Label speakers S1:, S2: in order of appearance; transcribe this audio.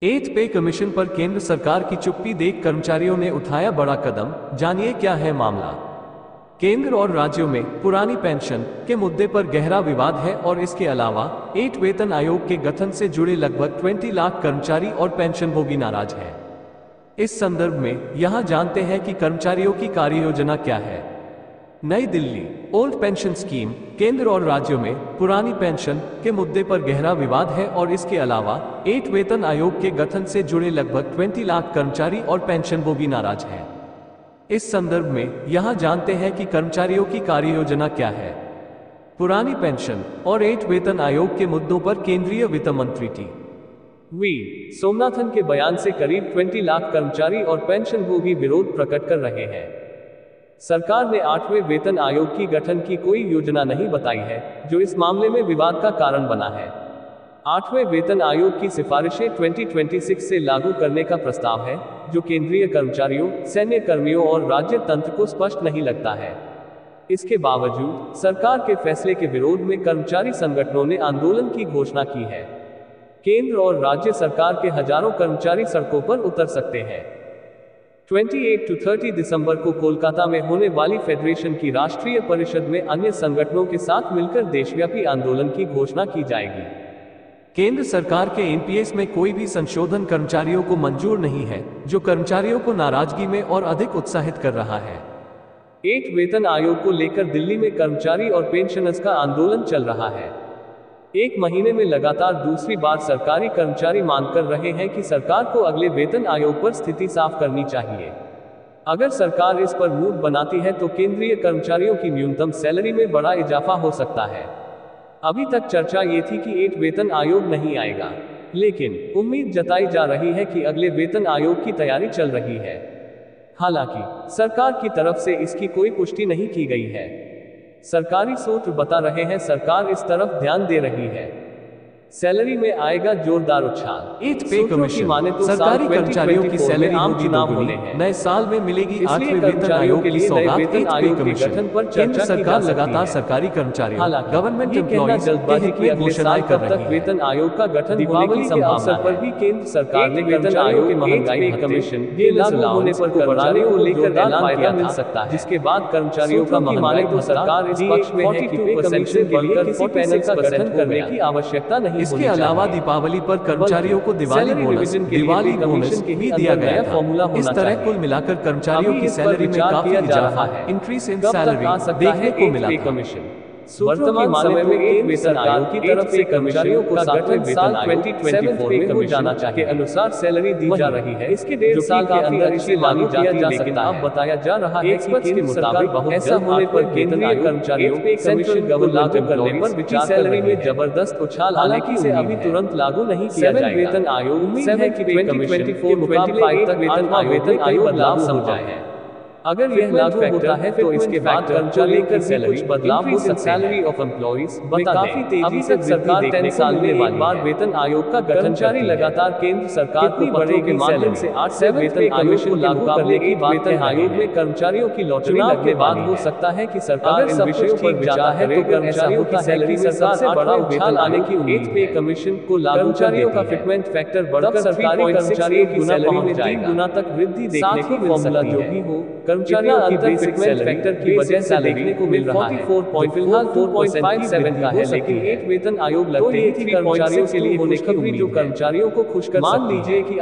S1: एथ पे कमीशन पर केंद्र सरकार की चुप्पी देख कर्मचारियों ने उठाया बड़ा कदम। जानिए क्या है मामला। केंद्र और राज्यों में पुरानी पेंशन के मुद्दे पर गहरा विवाद है और इसके अलावा 8 वेतन आयोग के गठन से जुड़े लगभग 20 लाख कर्मचारी और पेंशनभोगी नाराज हैं। इस संदर्भ में यहां जानते हैं कि कर्मचारियों की कार्य योजना क्या है। नई दिल्ली। Old pension scheme. केंद्र और राज्यों में पुरानी पेंशन के मुद्दे पर गहरा विवाद है और इसके अलावा 8 वेतन आयोग के गठन से जुड़े लगभग 20 लाख कर्मचारी और पेंशनभोगी नाराज हैं। इस संदर्भ में यहां जानते हैं कि कर्मचारियों की कार्य योजना क्या है। पुरानी पेंशन और 8 वेतन आयोग के मुद्दों पर केंद्रीय वित्त मंत्री वी सोमनाथन के बयान से करीब 20 लाख कर्मचारी और पेंशनभोगी विरोध प्रकट कर रहे हैं। सरकार ने 8वें वेतन आयोग की गठन की कोई योजना नहीं बताई है, जो इस मामले में विवाद का कारण बना है। 8वें वेतन आयोग की सिफारिशें 2026 से लागू करने का प्रस्ताव है, जो केंद्रीय कर्मचारियों, सैन्य कर्मियों और राज्य तंत्र को स्पष्ट नहीं लगता है। इसके बावजूद सरकार के फैसले के विरोध में कर्मचारी संगठनों ने आंदोलन की घोषणा की है। केंद्र और राज्य सरकार के हजारों कर्मचारी सड़कों पर उतर सकते हैं। 28 से 30 दिसंबर को कोलकाता में होने वाली फेडरेशन की राष्ट्रीय परिषद में अन्य संगठनों के साथ मिलकर देशव्यापी आंदोलन की घोषणा की जाएगी। केंद्र सरकार के एनपीएस में कोई भी संशोधन कर्मचारियों को मंजूर नहीं है, जो कर्मचारियों को नाराजगी में और अधिक उत्साहित कर रहा है। 8 वेतन आयोग को लेकर दिल्ली में कर्मचारी और पेंशनर्स का आंदोलन चल रहा है। एक महीने में लगातार दूसरी बार सरकारी कर्मचारी मांग कर रहे हैं कि सरकार को अगले वेतन आयोग पर स्थिति साफ करनी चाहिए। अगर सरकार इस पर मूड बनाती है तो केंद्रीय कर्मचारियों की न्यूनतम सैलरी में बड़ा इजाफा हो सकता है। अभी तक चर्चा ये थी कि 8 वेतन आयोग नहीं आएगा, लेकिन उम्मीद जताई जा रही है कि अगले वेतन आयोग की तैयारी चल रही है। हालांकि सरकार की तरफ से इसकी कोई पुष्टि नहीं की गई है। सरकारी सूत्र बता रहे हैं सरकार इस तरफ ध्यान दे रही है। सैलरी में आएगा जोरदार उछाल। 8 पे कमीशन माने तो सरकारी कर्मचारियों की सैलरी आम चुनाव होने हैं। नए साल में मिलेगी 8वें वेतन आयोग के लिए सौगात। 8 पे कमीशन पर केंद्र सरकार लगातार सरकारी कर्मचारियों, गवर्नमेंट एम्प्लॉयज जल्दबाजी की घोषणाएं कर रही है। वेतन आयोग का गठन दीपावली के अवसर पर भी केंद्र सरकार ने वेतन आयोग के महंगाई कमीशन के लागू होने पर बढ़ाने को लेकर ऐलान किया मिल सकता है, जिसके बाद कर्मचारियों का माने तो सरकार इस पक्ष में है कि पे कमीशन के लिए किसी पैनल का गठन करने की आवश्यकता नहीं। इसके अलावा दीपावली पर कर्मचारियों को दिवाली बोनस भी दिया गया था। इस तरह कुल मिलाकर कर्मचारियों की सैलरी में काफी इजाफा है, इंक्रीज इन सैलरी देखने को मिला था। वर्तमान समय में 8 वेतन आयोग की तरफ से कर्मचारियों को 7वें वेतन आयोग 2024 में हो जाना चाहिए के अनुसार सैलरी दी जा रही है। इसके 1.5 साल के अंदर इसे लागू किया जा सकता है। अब बताया जा रहा है कि केंद्र सरकार बहुत ऐसा होने पर केंद्रीय कर्मचारियों पे सेंट्रल गवर्नमेंट लागू करने पर विचार सैलरी में जबरदस्त उछाल आने की इसे अभी तुरंत लागू नहीं किया जाएगा। वेतन आयोग उम्मीद है कि 2024 के मुकाबले तक वेतन आयोग लागू हो जाए। अगर यह लागू होता है तो इसके बाद कर्मचारियों की सैलरी बदलाव हो सकते हैं। सैलरी ऑफ एम्प्लॉइज काफी तेजी से सरकार 10 साल में एक बार वेतन आयोग का कर्मचारी लगातार केंद्र सरकार को पत्रों के माध्यम से 8 वेतन आयोग को लागू करने की वेतन आयोग में कर्मचारियों की लॉटरी लगने बाद हो सकता है कि सरकार इन विषयों पर विचार करे तो कर्मचारियों की सैलरी में सबसे बड़ा उछाल आने की उम्मीद। पे कमीशन को लागू कर्मचारियों का फिटमेंट फैक्टर बढ़कर सरकारी कर्मचारियों की सैलरी में 3 गुना तक वृद्धि देखने को मिल सकती है। कर्मचारियों की बेसिक सैलरी फैक्टर की वजह से देखने को मिल रहा है। 44 फिलहाल 4.57 का है, लेकिन 8 वेतन आयोग लगते हैं कि कर्मचारियों के लिए होने की उम्मीद जो कर्मचारियों को खुश कर सकती है। मान लीजिए कि